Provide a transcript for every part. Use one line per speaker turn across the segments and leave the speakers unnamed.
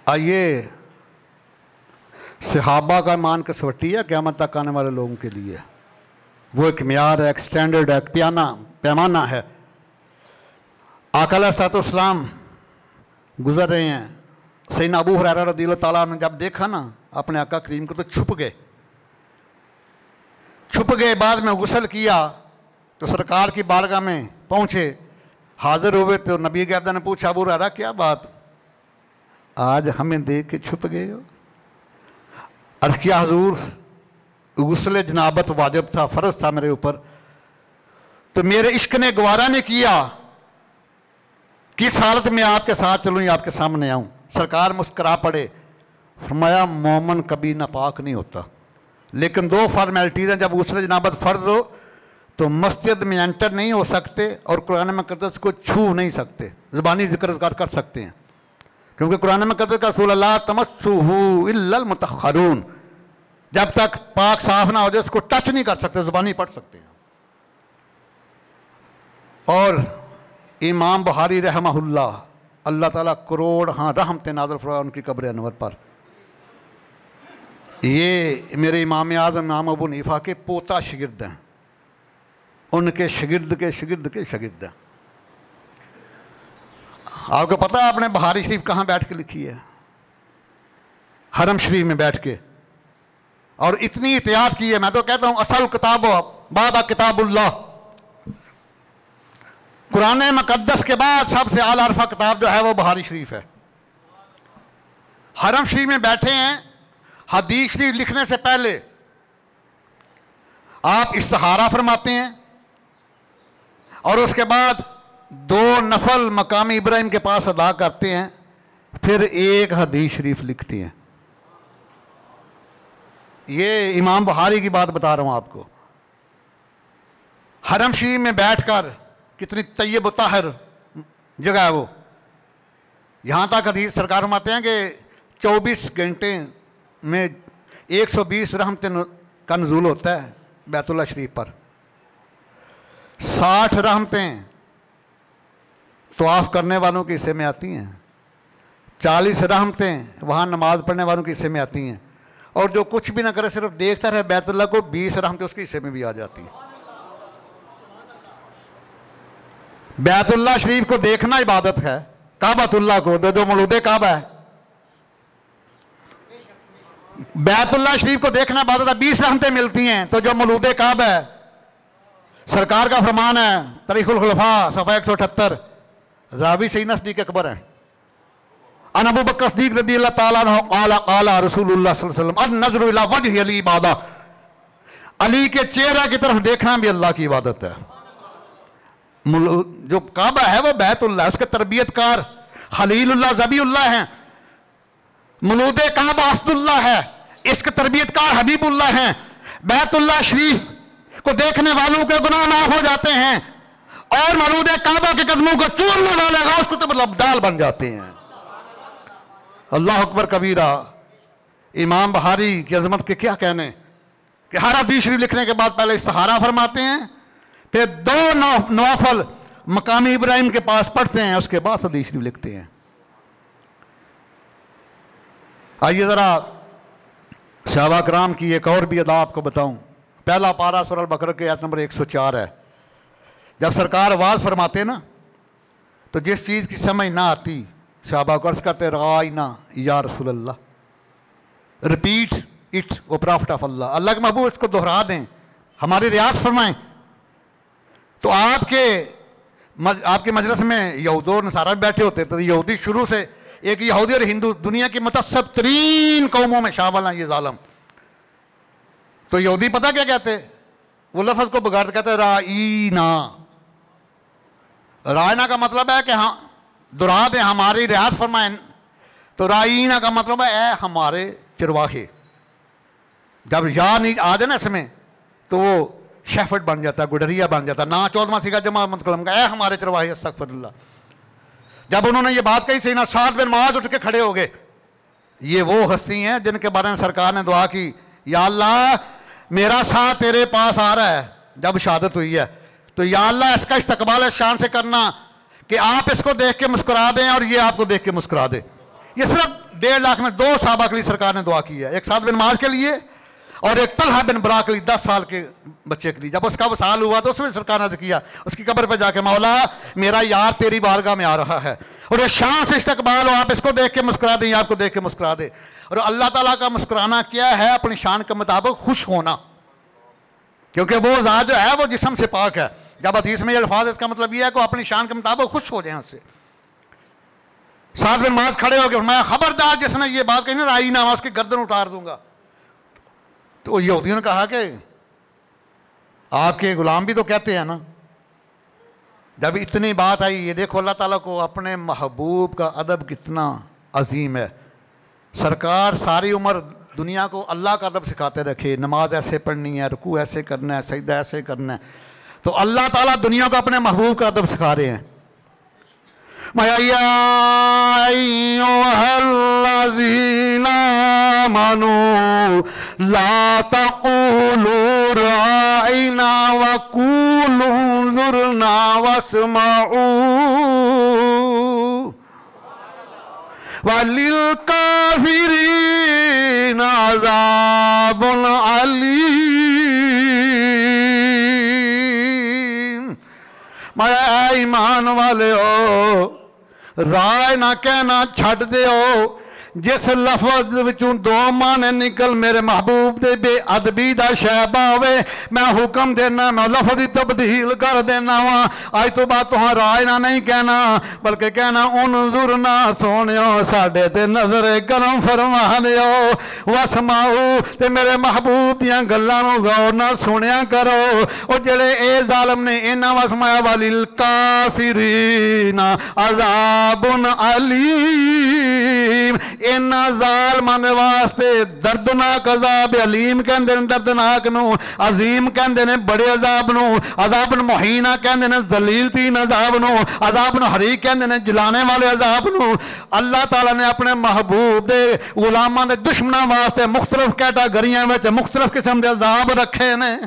आइए, सहाबा का ईमान कसवटी है क़यामत तक आने वाले लोगों के लिए। वो एक म्यार है, एक स्टैंडर्ड है, एक पैमाना है। आका अलैहिस्सलाम गुजर रहे हैं। सैयदना अबू हुरैरा रज़ियल्लाहु ताला ने जब देखा ना अपने आका करीम को तो छुप गए। बाद में गुस्ल किया तो सरकार की बारगाह में पहुँचे, हाजिर हुए तो नबी के अब्दा ने पूछा, अबू हुरैरा क्या बात, आज हमें देख के छुप गए हो? अर्ज़ किया, हुज़ूर गुस्ल जनाबत वाजिब था, फ़र्ज था मेरे ऊपर, तो मेरे इश्क ने गवारा नहीं किया किस हालत में आपके साथ चलूँ या आपके सामने आऊँ। सरकार मुस्करा पड़े, फरमाया मोमन कभी नापाक नहीं होता, लेकिन दो फॉर्मेलिटीज़ हैं। जब गुस्ल जनाबत फ़र्ज हो तो मस्जिद में एंटर नहीं हो सकते और कुरान मुक़द्दस को छू नहीं सकते, ज़बानी ज़िक्र कर सकते हैं, क्योंकि कुरान मुक़द्दस का रसूल ला तमस्सुहु इल्लल मुतख़्हरून, जब तक पाक साफ ना हो जाए उसको टच नहीं कर सकते, ज़बानी पढ़ सकते हैं। और इमाम बुखारी रहमहुल्लाह, अल्लाह ताला करोड़ रहमतें नाज़िल फरमाए उनकी कब्र अनवर पर। ये मेरे इमाम आज़म इमाम अबू हनीफा के पोता शागिर्द हैं, उनके शागिर्द के शागिर्द के शागिर्द हैं। आपको पता है आपने बुखारी शरीफ कहाँ बैठ के लिखी है? हरम शरीफ में बैठ के, और इतनी एहतियात की है। मैं तो कहता हूँ असल किताब बादा किताबुल्लाह, कुरान मुक़द्दस के बाद सबसे आला अरफा किताब जो है वो बुखारी शरीफ है। हरम शरीफ में बैठे हैं, हदीस शरीफ लिखने से पहले आप इस्तिखारा फरमाते हैं और उसके बाद 2 नफल मकाम इब्राहिम के पास अदा करते हैं, फिर एक हदीस शरीफ लिखते हैं। ये इमाम बुखारी की बात बता रहा हूं आपको। हरम शरीफ में बैठकर कितनी तय्यब व ताहिर जगह है वो। यहाँ तक हदीस सरकार फरमाते हैं कि 24 घंटे में 120 रहमतें का नुज़ूल होता है बैतुल्लाह शरीफ पर। 60 रहमतें तवाफ़ करने वालों के हिस्से में आती हैं, 40 रहमतें वहाँ नमाज पढ़ने वालों के हिस्से में आती हैं, और जो कुछ भी ना करे सिर्फ देखता रहे बैतुल्लाह को, 20 रहमतें उसके हिस्से में भी आ जाती हैं। बैतुल्लाह शरीफ को देखना इबादत है, काबतुल्लाह को जो मौलूद काबा है, बैतुल्लाह शरीफ को देखना इबादत है। 20 रहमतें मिलती हैं, तो जो मौलूद काबा है, सरकार का फरमान है तारीखुल खुलफा सफ़ा 178, रावी सैयदना सिद्दीक़ अकबर हैं, अन अबू बकर सिद्दीक़ रज़ियल्लाहु ताला अन्हु क़ाला रसूलुल्लाह सल्लल्लाहु अलैहि वसल्लम अन-नज़रु इला वजहि अली इबादत, अली के चेहरे की तरफ देखना भी अल्लाह की इबादत है। जो काबा है वो बैतुल्लाह, उसके तरबियतकार खलीलुल्लाह ज़बीउल्लाह हैं, मौलूद काबा असदुल्लाह है, इसके तरबियतकार हबीबुल्लाह हैं। बैतुल्लाह शरीफ को देखने वालों के गुनाह माफ हो जाते हैं और मौलूद काबा के कदमों को चूरने डालेगा उसको तो अब्दाल बन जाते हैं। अल्लाह अकबर कबीरा। इमाम बुखारी की अजमत के क्या कहने कि हर हदीस शरीफ लिखने के बाद पहले इस्तिखारा फरमाते हैं, फिर 2 नवाफल मकाम इब्राहिम के पास पढ़ते हैं, उसके बाद हदीस शरीफ लिखते हैं। आइए ज़रा सहाबा कराम की एक और भी अदा आपको बताऊं। पहला पारा सूरह अल-बकरा के आयत नंबर 104 है। जब सरकार आवाज़ फरमाते ना तो जिस चीज़ की समझ ना आती सहाबा को अर्ज़ करते राइना या रसूलल्लाह, repeat it O prophet of Allah, Allah के महबूब इसको दोहरा दें, हमारी रियात फरमाएं। तो आपके मजलिस में यहूद और नसारा भी बैठे होते थे। यहूदी शुरू से, एक यहूदी और हिंदू दुनिया की मुतअस्सब तरीन कौमों में शामिल हैं ये जालिम। तो यहूदी पता क्या कहते, वो लफ्ज़ को बिगाड़ते कहते राइना। राइना का मतलब है कि हाँ दुहरा दें, हमारी रियात फरमाएं। तो राइना का मतलब है ए हमारे चरवाहे। जब या नहीं आ जाए ना इसमें तो वो शेफर्ड बन जाता है, गुडरिया बन जाता है, ना 14वां सीगा जमा मतलब का ए हमारे चरवाहे अस्तगफिरुल्लाह। जब उन्होंने ये बात कही सैयदना साद बिन मुआज़ उठ के खड़े हो गए। ये वो हस्ती हैं जिनके बारे में सरकार ने दुआ की, या अल्लाह मेरा साथ तेरे पास आ रहा है। जब शहादत हुई है तो या अल्लाह इसका इस्तकबाल इस शान से करना कि आप इसको देख के मुस्कुरा दें और ये आपको देख के मुस्कुरा दे। ये सिर्फ 1.5 लाख में 2 सहाबा के लिए सरकार ने दुआ की है, एक साद बिन माज के लिए और एक तलहा बिन बरा के लिए 10 साल के बच्चे के लिए। जब उसका वसाल हुआ तो उसमें सरकार ने किया, उसकी कब्र पर जाके मौला मेरा यार तेरी बारगाह में आ रहा है और शान से इस्तकबाल हो, आप इसको देख के मुस्कुरा दें, आपको देख के मुस्कुरा दे। और अल्लाह ताला का मुस्कुराना क्या है? अपनी शान के मुताबिक खुश होना, क्योंकि वो ज़ात जो है वो जिस्म से पाक है। जब हदीस में ये अल्फाज, इसका मतलब ये है कि अपनी शान के मुताबिक खुश हो जाए उससे। साद बिन माज खड़े होकर मैं खबरदार जिसने ये बात कही ना राई ना, उसकी गर्दन उतार दूंगा। तो यहूदियों ने कहा कि आपके गुलाम भी तो कहते हैं ना। जब इतनी बात आई, ये देखो अल्लाह ताला को अपने महबूब का अदब कितना अजीम है। सरकार सारी उम्र दुनिया को अल्लाह का अदब सिखाते रखे, नमाज ऐसे पढ़नी है, रुकू ऐसे करना है, सजदा ऐसे करना है। तो अल्लाह ताला दुनिया को अपने महबूब का अदब सिखा रहे हैं। ला तक़ूलू राइना वक़ूलू ज़ुरना वस्मऊ वलिल काफ़िरीन अज़ाबुन अलीम। मैं ईमान वाले हो, राय ना कहना छड़ दिओ। जिस लफज विचों 2 माने निकल मेरे महबूब दे बेअदबी दा शैबा होवे, मैं हुक्म देना, मैं लफज की तब्दील कर देना वा। आज तो बाद तुहां राय ना नहीं कहना, बल्कि कहना उनजुर ना सोनियो साडे ते नजर करम फरमा दिओ, वसमाऊ ते मेरे महबूब दियां गल्लां नूं गौर ना सुनिया करो। और जेड़े ए जालिम ने इन्हां वसमाया वालिल काफिरीन अज़ाबुन अलीम। इन्हां ज़ालिमां दे वास्ते दर्दनाक अज़ाब अलीम कहंदे ने, दर्दनाक नूं अजीम कहंदे ने, बड़े अज़ाब नूं अज़ाबन मुहीना कहंदे ने, ज़लील तीन अज़ाब नूं अज़ाबन हरीक कहंदे ने, जलाने वाले अज़ाब नूं। अल्लाह ताला ने अपने महबूब दे गुलामां दे दुश्मनां वास्ते मुख्तलिफ कैटागरियां विच मुख्तलिफ किस्म दे अज़ाब रखे ने।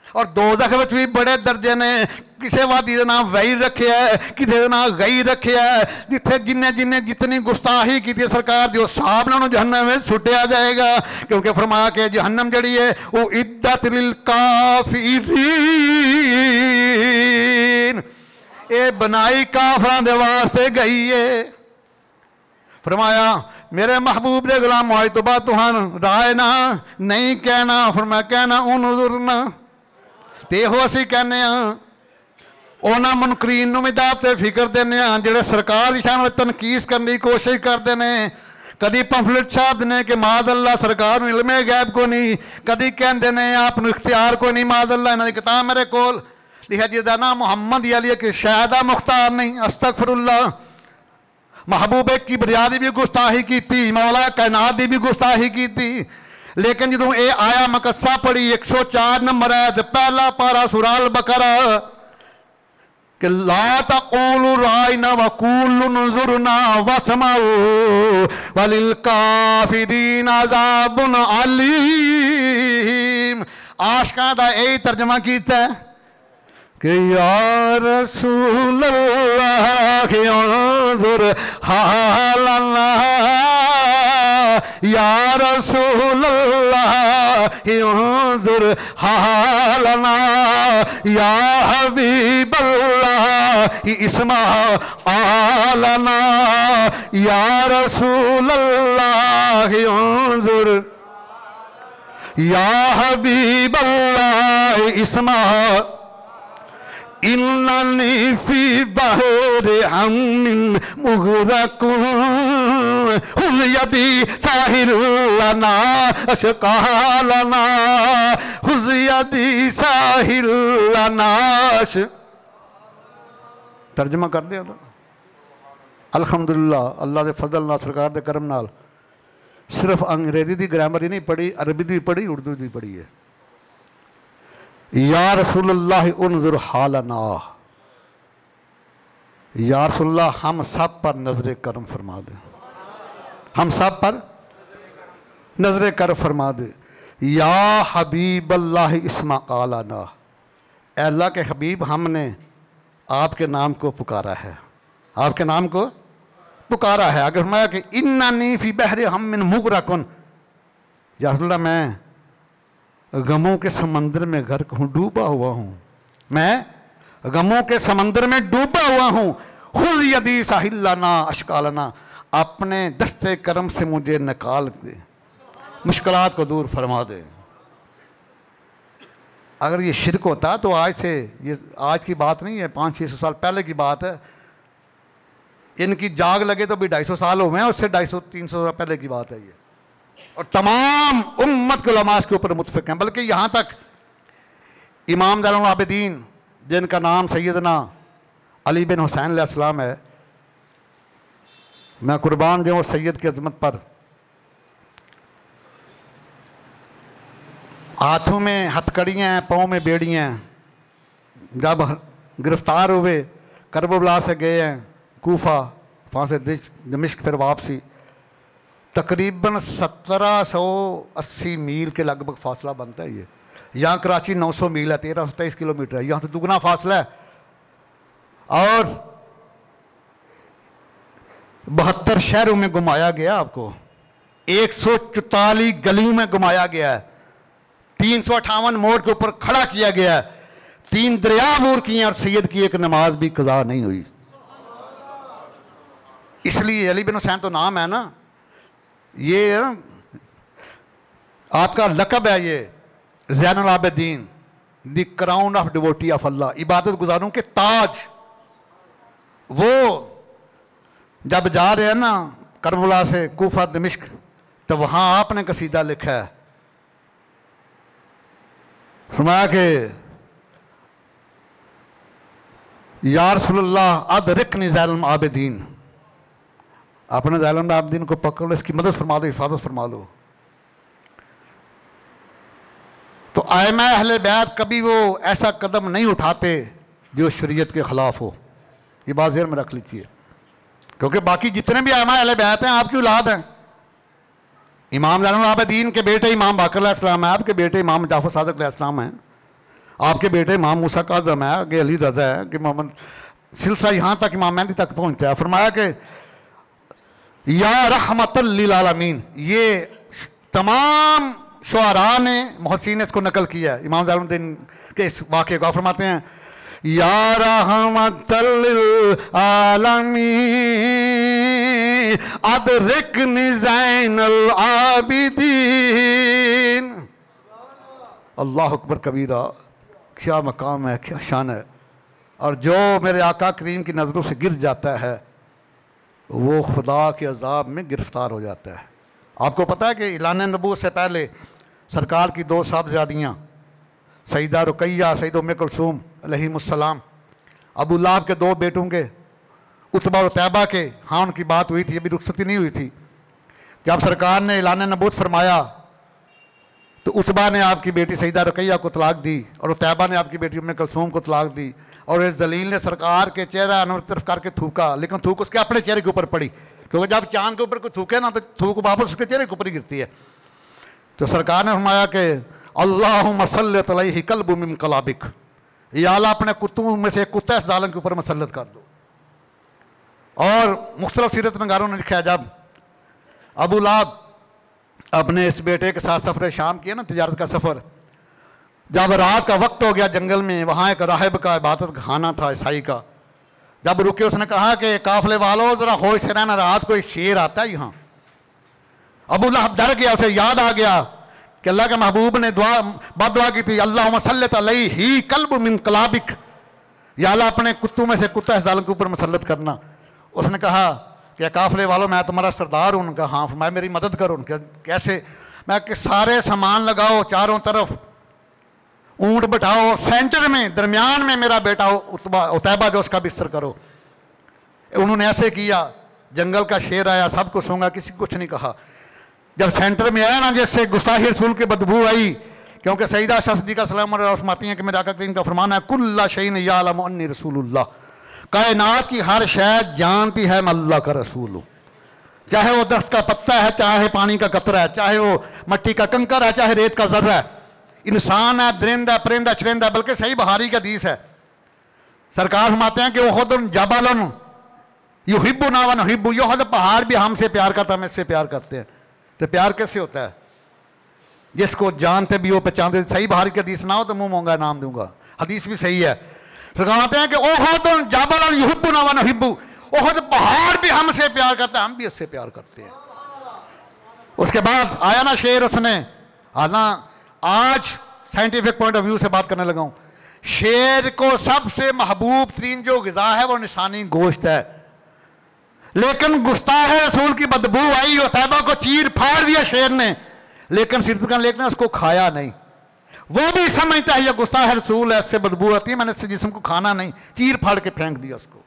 और दोज़ख विच भी बड़े दर्जे ने। किसी वादी का नाम वही रखे है, किसी का नाम गई रखे है। जिथे जिन्हें जिन्हें जितनी गुस्ताही की सरकार की उस हिसाब नाल जहन्नम में सुटिया जाएगा। क्योंकि फरमाया कि जहन्नम जड़ी है वो इद्दत लिल काफिरीन, ये बनाई काफरां दे वास्ते गई है। फरमाया मेरे महबूब दे गुलाम आज तो बाद तुहां राय ना नहीं कहना। फरमाया कहना उनजुरना ते हो असीं कहने उन्होंने मुनकरीन भी दावते फिक्र देने जोड़े सरकार की शान तनकीस करने की कोशिश करते हैं। कभी पंफलेट छापते हैं कि माद अल्लाह सरकार में इल्मे गैब को नहीं, कभी कहते हैं आप इख्तियार को नहीं। माद अल्लाह इन्होंने किताब मेरे को लिखा जिसका नाम मुहम्मद अली कि शायद मुख्तार नहीं, अस्तगफिरुल्लाह। महबूब की बरियादी भी गुस्ताही की थी, मौला कायनात की भी गुस्ताही की थी। लेकिन जो ये आया मकस्सा पढ़ी 104 नंबर है, पहला पारा सूरा अल बकरा कि ला तक़ूलू राइना वक़ूलू नुज़ुरना वस्मऊ वलिल काफ़िरीन अज़ाबुन अलीम। आशिकां दा यही तर्जमा कीता है कि या रसूल अल्लाह उन्ज़ुर हालना, या रसूल अल्लाह उन्ज़ुर हालना, या हबीब अल्लाह इस्मा आलना, या रसूल अल्लाह उन्ज़ुर, या हबीब अल्लाह इस्मा इन्ननी फी बहरे हम्मिन मुग़रक़ुन हुज़यती साहिलना अशक़ालना, हुज़यती साहिलना। तर्जमा कर दिया था। अल्हम्दुलिल्लाह अल्लाह के फजल नाल सरकार के करम नाल सिर्फ अंग्रेजी की ग्रामर ही नहीं पढ़ी, अरबी की पढ़ी, उर्दू की पढ़ी है। या रसूलुल्लाह उन्ज़ुर हालना, या रसूलुल्लाह हम सब पर नजर करम फरमा दे, हम सब पर नजर कर फरमा दे। या हबीब अल्लाह इस्मा आलाना, अल्लाह के हबीब हमने आपके नाम को पुकारा है, आपके नाम को पुकारा है। अगर मैं कि इन्नी फी बहरे हम मिन मुगरकुन, या रसूलल्लाह मैं गमों के समंदर में गर्क हूँ, डूबा हुआ हूँ, मैं गमों के समंदर में डूबा हुआ हूँ। खुद यदी साहिलना अशकालना, अपने दस्ते करम से मुझे निकाल दे, मुश्किलात को दूर फरमा दे। अगर ये शिरक होता तो आज से, ये आज की बात नहीं है, 500-600 साल पहले की बात है। इनकी जाग लगे तो भी 250 साल हो गए हैं, उससे 250-300 साल पहले की बात है ये। और तमाम उम्मत के उलमा के ऊपर मुतफिक हैं, बल्कि यहाँ तक इमाम ज़ैनुल आबिदीन जिनका नाम सैयदना अली बिन हुसैन अलैहिस्सलाम है, मैं कुर्बान दूँ उस सैयद की अजमत पर। हाथों में हथकड़ियाँ हैं, पाँव में बेड़ियाँ हैं। जब गिरफ्तार हुए करबला से गए हैं कूफा, वहाँ से दमिश्क फिर वापसी, तकरीबन 1780 मील के लगभग फासला बनता है ये। यहाँ कराची 900 मील है, 1323 किलोमीटर है, यहाँ से दुगना फासला है। और 72 शहरों में घुमाया गया, आपको 144 गलियों में घुमाया गया है, 358 मोड़ के ऊपर खड़ा किया गया है, 3 दरिया मूर किए और सैयद की एक नमाज भी कज़ा नहीं हुई। इसलिए अली बिन हुसैन तो नाम है ना, ये आपका लकब है, ये Zainul Abidin, the crown of devotee of Allah, इबादत गुजारों के ताज। वो जब जा रहे हैं ना करबला से कूफा दमिश्क, तो वहाँ आपने कसीदा लिखा है, फरमाया कि या रसूलल्लाह अदरिकनी ज़ैनुल आबिदीन, आपने ज़ैनुल आबिदीन को पकड़ लो, इसकी मदद फरमा दो, हिफाजत फरमा लो। तो आइमा अहले बैत कभी वो ऐसा कदम नहीं उठाते जो शरीयत के ख़िलाफ़ हो, ये बात ज़हन में रख लीजिए। क्योंकि बाकी जितने भी आइमा अहले बैत हैं आपकी औलाद हैं। इमाम ज़ैनुल आबिदीन के बेटे इमाम बाकर अलैहिस्सलाम है, आपके बेटे इमाम जाफ़र सादिक़ अलैहिस्सलाम हैं, आपके बेटे इमाम मूसा काज़म है, कि अली रज़ा है, कि मोहम्मद, सिलसिला यहाँ तक इमाम मेहदी तक पहुँचता है। फरमाया कि या रहमतल लिल आलमीन, ये तमाम शुआरा ने मुहस्सिन ने इसको नकल किया है इमाम ज़ैनुल आबिदीन के इस वाक़े को। फरमाते हैं या रहमतल लिल आलमीन अदरिकनी ज़ैनुल आबिदीन। अल्लाह अकबर कबीरा, क्या मकाम है, क्या शान है। और जो मेरे आका करीम की नज़रों से गिर जाता है वो खुदा के अज़ाब में गिरफ्तार हो जाता है। आपको पता है कि ऐलान नबूवत से पहले सरकार की 2 साहबज़ादियाँ सईदा रुकैया, सईदा उम्मे कुलसूम अलैहिमुस्सलाम, अबू लहब के 2 बेटों के, उतबा और तैबा के, हाँ उनकी बात हुई थी, अभी रुखसती नहीं हुई थी। जब सरकार ने ऐलान नबूवत फरमाया तो उतबा ने आपकी बेटी सईदा रुकैया को तलाक दी और तैबा ने आपकी बेटी उम्मे कुलसूम को तलाक दी। और इस जलील ने सरकार के चेहरा अनवर तरफ करके थूका, लेकिन थूक उसके अपने चेहरे के ऊपर पड़ी, क्योंकि जब चांद के ऊपर कोई थूके ना तो थूक वापस उसके चेहरे के ऊपर ही गिरती है। तो सरकार ने फरमाया कि अल्लाहुम्मा सल्लित अलैहि कल्बुम मिन कलाबिक, या अल्लाह अपने कुत्तों में से एक कुत्ता इस जालिम के ऊपर मसल्लत कर दो। और मुख्तलिफ सीरत नगारों ने लिखा है जब अबू लहब अपने इस बेटे के साथ सफ़र शाम किया ना, तिजारत का सफ़र, जब रात का वक्त हो गया जंगल में, वहाँ एक राहिब का इबादत खाना था ईसाई का, जब रुके उसने कहा कि काफिले वालों ज़रा होश से रहना, रात को एक शेर आता है यहाँ। अबू लहब डर गया, उसे याद आ गया कि अल्लाह के महबूब ने बददुआ की थी, अल्लाहुम्मा सल्लित अलैहि कल्ब मिन कलाबिक, या अल्लाह अपने कुत्तों में से कुत्ता इस जालिम के ऊपर मसल्लत करना। उसने कहा कि काफिले वालों मैं तुम्हारा सरदार हूँ। उनका हाँ। मैं मेरी मदद करो। उनके कैसे? मैं कि सारे सामान लगाओ, चारों तरफ ऊँट बैठाओ, सेंटर में दरमियान में मेरा बेटा उतैबा जो उसका बिस्तर करो। उन्होंने ऐसे किया। जंगल का शेर आया, सबको सूंघा, किसी को कुछ नहीं कहा। जब सेंटर में आया ना, जिससे गुस्ताखी रसूल की बदबू आई, क्योंकि सईदा सद्दीक़ा सलाम फरमाती हैं कि मेरे आका करीम का फरमान है, कुल्ला शैइन यालमु अन्नी रसूलुल्लाह, कायनात की हर शय जानती है मैं अल्लाह का रसूल हूँ। चाहे वो दरख्त का पत्ता है, चाहे पानी का कतरा है, चाहे वो मट्टी का कंकर है, चाहे रेत का जर्रा है, इंसान है, दरिंदा, परिंदा, चरिंदा, बल्कि सही बहारी का हदीस है। सरकार फरमाते हैं कि वो खुद जबालन युहिब्बु ना व नुहिब्बु, यो हद पहाड़ भी हमसे प्यार करता, हम इससे प्यार करते हैं। तो प्यार कैसे होता है? जिसको जानते भी हो पहचानते। सही बाहर की हदीस ना हो तो मुंह मांगा नाम दूंगा, हदीस भी सही है। कहते हैं कि ओहद जबल युहिब्बु ना व नुहिब्बु, ओहद पहाड़ भी हमसे प्यार करता है, हम भी इससे प्यार करते हैं। उसके बाद आया ना शेर, उसने आना, आज साइंटिफिक पॉइंट ऑफ व्यू से बात करने लगा हूं। शेर को सबसे महबूब तरीन जो ग़िज़ा है वो निशानी गोश्त है, लेकिन गुस्ताख रसूल की बदबू आई और तैयबा को चीर फाड़ दिया शेर ने, लेकिन सिद्दीक़ लेक ने उसको खाया नहीं। वो भी समझता है ये गुस्ताख रसूल है, इससे बदबू आती है, मैंने इससे जिस्म को खाना नहीं, चीर फाड़ के फेंक दिया उसको।